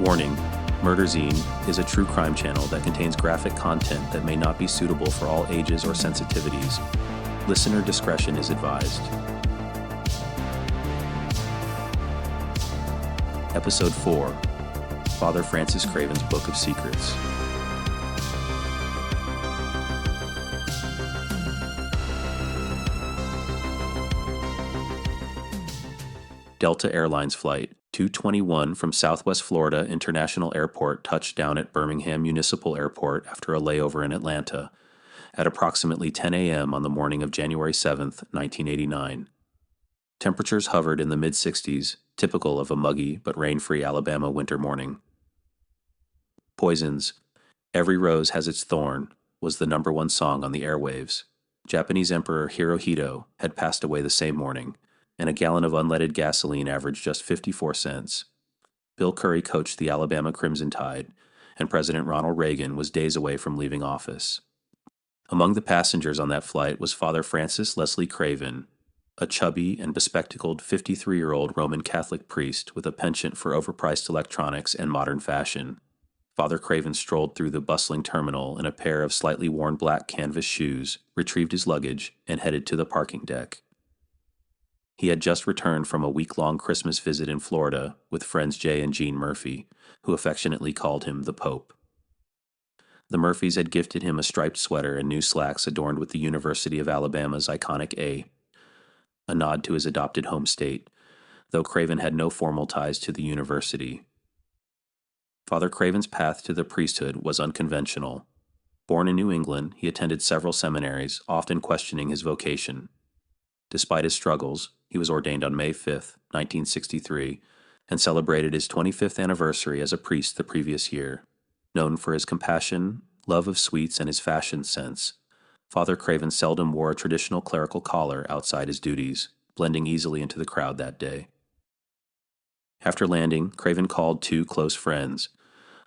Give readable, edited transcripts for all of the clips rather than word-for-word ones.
Warning: Murderzine is a true crime channel that contains graphic content that may not be suitable for all ages or sensitivities. Listener discretion is advised. Episode 4: Father Francis Craven's Book of Secrets. Delta Airlines Flight 221 from Southwest Florida International Airport touched down at Birmingham Municipal Airport after a layover in Atlanta at approximately 10 a.m. on the morning of January 7, 1989. Temperatures hovered in the mid-60s, typical of a muggy but rain-free Alabama winter morning. Poison's "Every Rose Has Its Thorn" was the number one song on the airwaves. Japanese Emperor Hirohito had passed away the same morning, and a gallon of unleaded gasoline averaged just 54 cents. Bill Curry coached the Alabama Crimson Tide, and President Ronald Reagan was days away from leaving office. Among the passengers on that flight was Father Francis Leslie Craven, a chubby and bespectacled 53-year-old Roman Catholic priest with a penchant for overpriced electronics and modern fashion. Father Craven strolled through the bustling terminal in a pair of slightly worn black canvas shoes, retrieved his luggage, and headed to the parking deck. He had just returned from a week-long Christmas visit in Florida with friends Jay and Jean Murphy, who affectionately called him the Pope. The Murphys had gifted him a striped sweater and new slacks adorned with the University of Alabama's iconic a nod to his adopted home state, though Craven had no formal ties to the university. Father Craven's path to the priesthood was unconventional. Born in New England, he attended several seminaries, often questioning his vocation. Despite his struggles, he was ordained on May 5, 1963, and celebrated his 25th anniversary as a priest the previous year. Known for his compassion, love of sweets, and his fashion sense, Father Craven seldom wore a traditional clerical collar outside his duties, blending easily into the crowd that day. After landing, Craven called two close friends,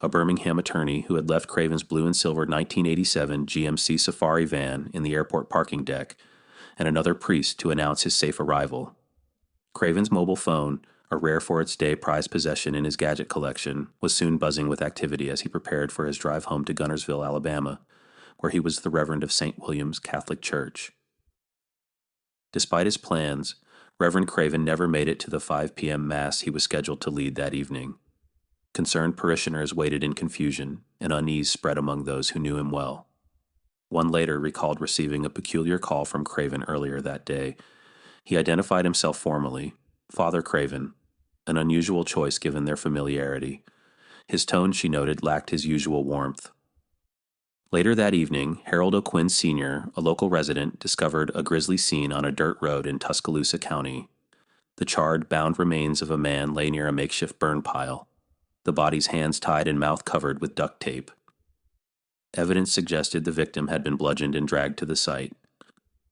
a Birmingham attorney who had left Craven's blue and silver 1987 GMC Safari van in the airport parking deck, and another priest to announce his safe arrival. Craven's mobile phone, a rare for its day prized possession in his gadget collection, was soon buzzing with activity as he prepared for his drive home to Guntersville, Alabama, where he was the Reverend of St. William's Catholic Church. Despite his plans, Reverend Craven never made it to the 5 p.m. Mass he was scheduled to lead that evening. Concerned parishioners waited in confusion, and unease spread among those who knew him well. One later recalled receiving a peculiar call from Craven earlier that day. He identified himself formally, Father Craven, an unusual choice given their familiarity. His tone, she noted, lacked his usual warmth. Later that evening, Harold O'Quinn Sr., a local resident, discovered a grisly scene on a dirt road in Tuscaloosa County. The charred, bound remains of a man lay near a makeshift burn pile, the body's hands tied and mouth covered with duct tape. Evidence suggested the victim had been bludgeoned and dragged to the site.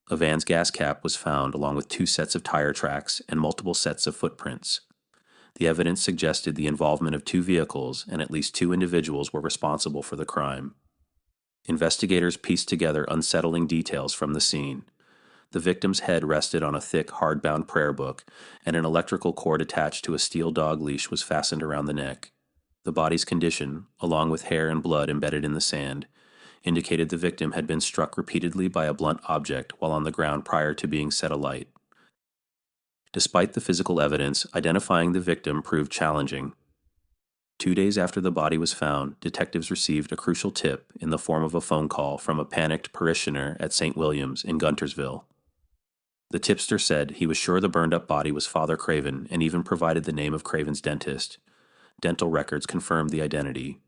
A van's gas cap was found along with 2 sets of tire tracks and multiple sets of footprints. The evidence suggested the involvement of 2 vehicles, and at least 2 individuals were responsible for the crime. Investigators pieced together unsettling details from the scene. The victim's head rested on a thick, hardbound prayer book, and an electrical cord attached to a steel dog leash was fastened around the neck. The body's condition, along with hair and blood embedded in the sand, indicated the victim had been struck repeatedly by a blunt object while on the ground prior to being set alight. Despite the physical evidence, identifying the victim proved challenging. 2 days after the body was found, detectives received a crucial tip in the form of a phone call from a panicked parishioner at St. William's in Guntersville. The tipster said he was sure the burned-up body was Father Craven and even provided the name of Craven's dentist. Dental records confirmed the identity.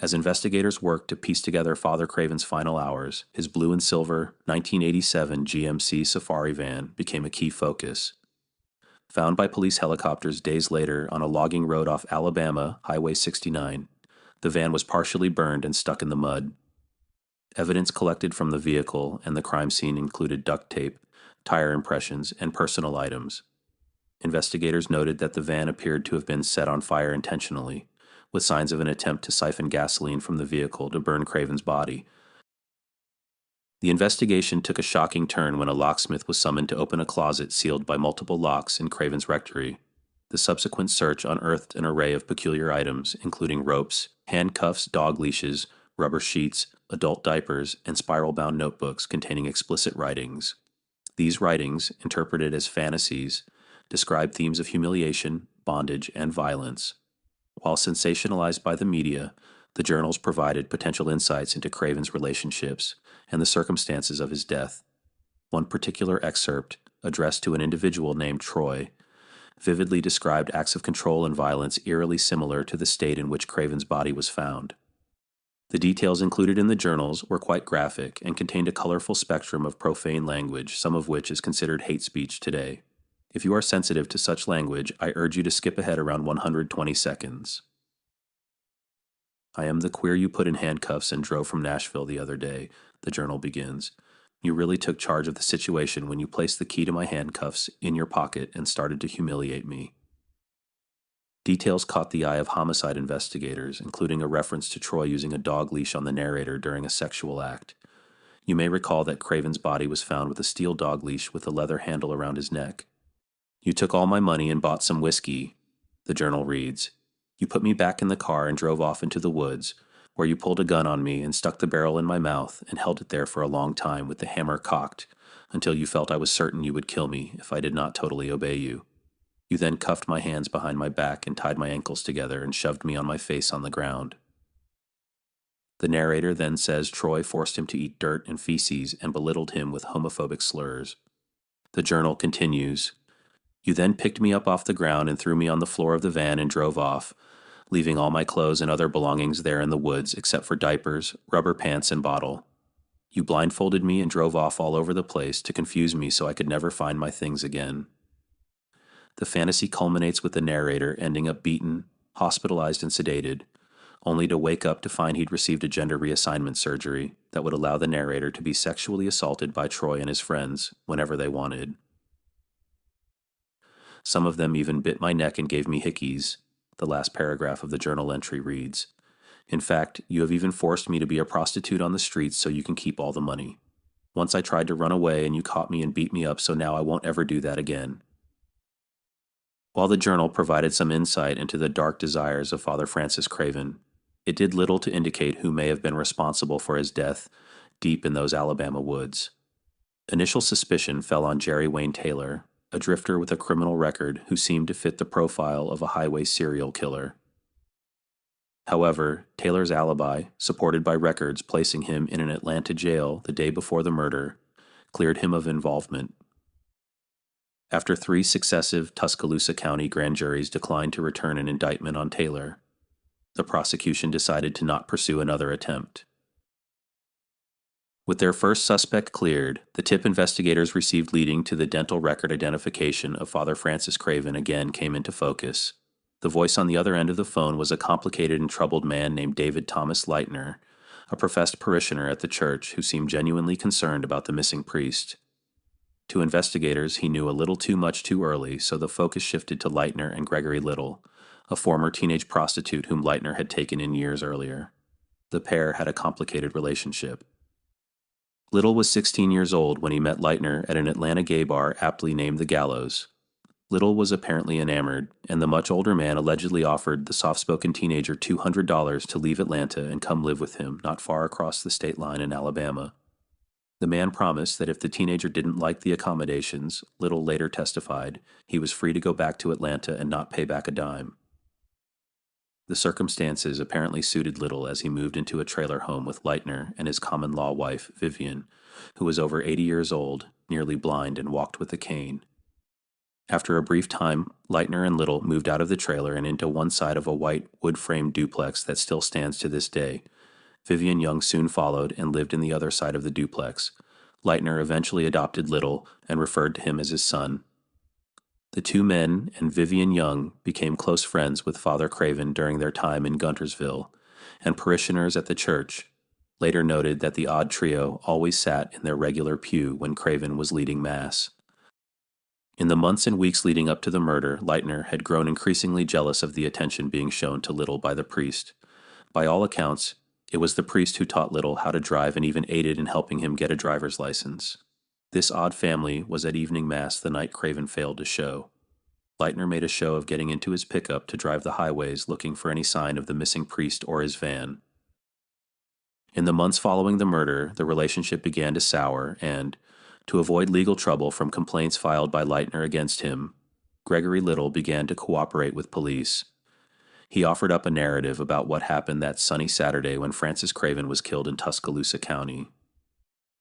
As investigators worked to piece together Father Craven's final hours, his blue and silver 1987 GMC Safari van became a key focus. Found by police helicopters days later on a logging road off Alabama Highway 69, the van was partially burned and stuck in the mud. Evidence collected from the vehicle and the crime scene included duct tape, tire impressions, and personal items. Investigators noted that the van appeared to have been set on fire intentionally, with signs of an attempt to siphon gasoline from the vehicle to burn Craven's body. The investigation took a shocking turn when a locksmith was summoned to open a closet sealed by multiple locks in Craven's rectory. The subsequent search unearthed an array of peculiar items, including ropes, handcuffs, dog leashes, rubber sheets, adult diapers, and spiral-bound notebooks containing explicit writings. These writings, interpreted as fantasies, describe themes of humiliation, bondage, and violence. While sensationalized by the media, the journals provided potential insights into Craven's relationships and the circumstances of his death. One particular excerpt, addressed to an individual named Troy, vividly described acts of control and violence eerily similar to the state in which Craven's body was found. The details included in the journals were quite graphic and contained a colorful spectrum of profane language, some of which is considered hate speech today. If you are sensitive to such language, I urge you to skip ahead around 120 seconds. I am the queer you put in handcuffs and drove from Nashville the other day, the journal begins. You really took charge of the situation when you placed the key to my handcuffs in your pocket and started to humiliate me. Details caught the eye of homicide investigators, including a reference to Troy using a dog leash on the narrator during a sexual act. You may recall that Craven's body was found with a steel dog leash with a leather handle around his neck. You took all my money and bought some whiskey, the journal reads. You put me back in the car and drove off into the woods, where you pulled a gun on me and stuck the barrel in my mouth and held it there for a long time with the hammer cocked, until you felt I was certain you would kill me if I did not totally obey you. You then cuffed my hands behind my back and tied my ankles together and shoved me on my face on the ground. The narrator then says Troy forced him to eat dirt and feces and belittled him with homophobic slurs. The journal continues, You then picked me up off the ground and threw me on the floor of the van and drove off, leaving all my clothes and other belongings there in the woods except for diapers, rubber pants, and bottle. You blindfolded me and drove off all over the place to confuse me so I could never find my things again. The fantasy culminates with the narrator ending up beaten, hospitalized, and sedated, only to wake up to find he'd received a gender reassignment surgery that would allow the narrator to be sexually assaulted by Troy and his friends whenever they wanted. Some of them even bit my neck and gave me hickeys, the last paragraph of the journal entry reads. In fact, you have even forced me to be a prostitute on the streets so you can keep all the money. Once I tried to run away and you caught me and beat me up, so now I won't ever do that again. While the journal provided some insight into the dark desires of Father Francis Craven, it did little to indicate who may have been responsible for his death deep in those Alabama woods. Initial suspicion fell on Jerry Wayne Taylor, a drifter with a criminal record who seemed to fit the profile of a highway serial killer. However, Taylor's alibi, supported by records placing him in an Atlanta jail the day before the murder, cleared him of involvement. After 3 successive Tuscaloosa County grand juries declined to return an indictment on Taylor, the prosecution decided to not pursue another attempt. With their first suspect cleared, the tip investigators received leading to the dental record identification of Father Francis Craven again came into focus. The voice on the other end of the phone was a complicated and troubled man named David Thomas Leitner, a professed parishioner at the church who seemed genuinely concerned about the missing priest. To investigators, he knew a little too much too early, so the focus shifted to Leitner and Gregory Little, a former teenage prostitute whom Leitner had taken in years earlier. The pair had a complicated relationship. Little was 16 years old when he met Leitner at an Atlanta gay bar aptly named The Gallows. Little was apparently enamored, and the much older man allegedly offered the soft-spoken teenager $200 to leave Atlanta and come live with him not far across the state line in Alabama. The man promised that if the teenager didn't like the accommodations, Little later testified, he was free to go back to Atlanta and not pay back a dime. The circumstances apparently suited Little as he moved into a trailer home with Leitner and his common-law wife, Vivian, who was over 80 years old, nearly blind, and walked with a cane. After a brief time, Leitner and Little moved out of the trailer and into one side of a white, wood-framed duplex that still stands to this day. Vivian Young soon followed and lived in the other side of the duplex. Leitner eventually adopted Little and referred to him as his son. The two men and Vivian Young became close friends with Father Craven during their time in Guntersville, and parishioners at the church later noted that the odd trio always sat in their regular pew when Craven was leading Mass. In the months and weeks leading up to the murder, Leitner had grown increasingly jealous of the attention being shown to Little by the priest. By all accounts, it was the priest who taught Little how to drive and even aided in helping him get a driver's license. This odd family was at evening Mass the night Craven failed to show. Leitner made a show of getting into his pickup to drive the highways looking for any sign of the missing priest or his van. In the months following the murder, the relationship began to sour, and, to avoid legal trouble from complaints filed by Leitner against him, Gregory Little began to cooperate with police. He offered up a narrative about what happened that sunny Saturday when Francis Craven was killed in Tuscaloosa County.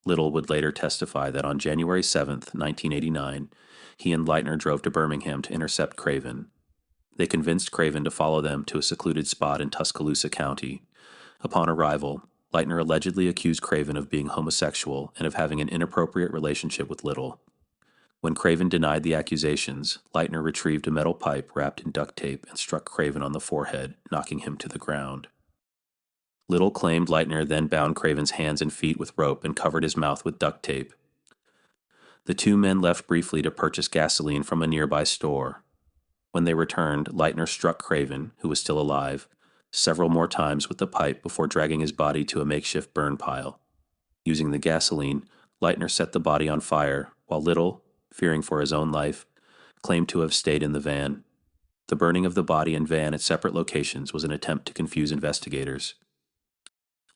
Little would later testify that on January 7, 1989, he and Leitner drove to Birmingham to intercept Craven. They convinced Craven to follow them to a secluded spot in Tuscaloosa County. Upon arrival, Leitner allegedly accused Craven of being homosexual and of having an inappropriate relationship with Little. When Craven denied the accusations, Leitner retrieved a metal pipe wrapped in duct tape and struck Craven on the forehead, knocking him to the ground. Little claimed Leitner then bound Craven's hands and feet with rope and covered his mouth with duct tape. The two men left briefly to purchase gasoline from a nearby store. When they returned, Leitner struck Craven, who was still alive, several more times with the pipe before dragging his body to a makeshift burn pile. Using the gasoline, Leitner set the body on fire, while Little, fearing for his own life, claimed to have stayed in the van. The burning of the body and van at separate locations was an attempt to confuse investigators.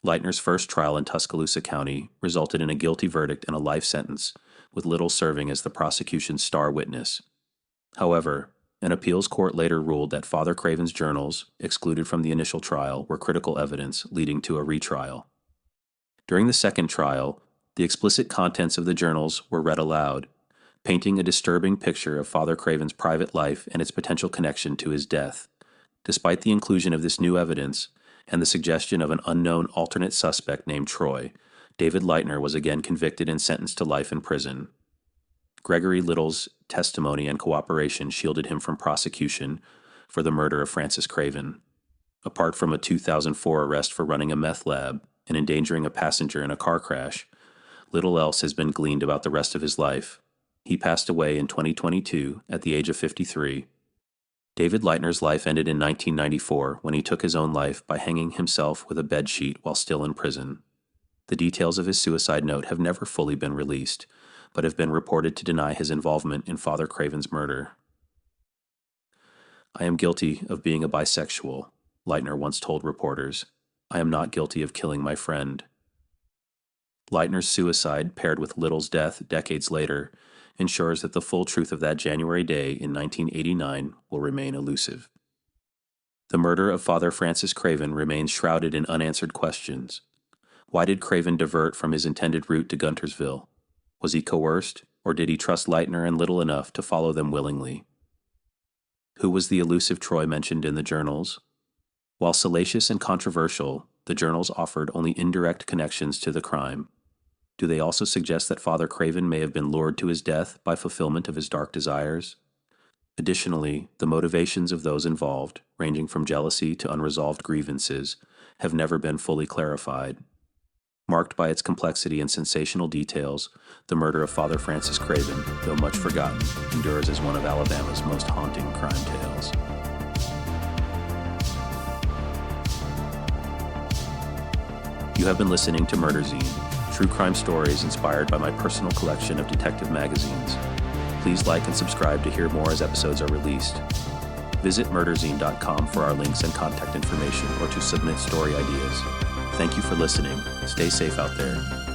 Leitner's first trial in Tuscaloosa County resulted in a guilty verdict and a life sentence, with Little serving as the prosecution's star witness. However, an appeals court later ruled that Father Craven's journals, excluded from the initial trial, were critical evidence, leading to a retrial. During the second trial, the explicit contents of the journals were read aloud, painting a disturbing picture of Father Craven's private life and its potential connection to his death. Despite the inclusion of this new evidence and the suggestion of an unknown alternate suspect named Troy, David Leitner was again convicted and sentenced to life in prison. Gregory Little's testimony and cooperation shielded him from prosecution for the murder of Francis Craven. Apart from a 2004 arrest for running a meth lab and endangering a passenger in a car crash, little else has been gleaned about the rest of his life. He passed away in 2022 at the age of 53. David Leitner's life ended in 1994 when he took his own life by hanging himself with a bedsheet while still in prison. The details of his suicide note have never fully been released, but have been reported to deny his involvement in Father Craven's murder. "I am guilty of being a bisexual," Leitner once told reporters. "I am not guilty of killing my friend." Leitner's suicide, paired with Little's death decades later, ensures that the full truth of that January day in 1989 will remain elusive. The murder of Father Francis Craven remains shrouded in unanswered questions. Why did Craven divert from his intended route to Guntersville? Was he coerced, or did he trust Leitner and Little enough to follow them willingly? Who was the elusive Troy mentioned in the journals? While salacious and controversial, the journals offered only indirect connections to the crime. Do they also suggest that Father Craven may have been lured to his death by fulfillment of his dark desires? Additionally, the motivations of those involved, ranging from jealousy to unresolved grievances, have never been fully clarified. Marked by its complexity and sensational details, the murder of Father Francis Craven, though much forgotten, endures as one of Alabama's most haunting crime tales. You have been listening to Murderzine, true crime stories inspired by my personal collection of detective magazines. Please like and subscribe to hear more as episodes are released. Visit Murderzine.com for our links and contact information or to submit story ideas. Thank you for listening. Stay safe out there.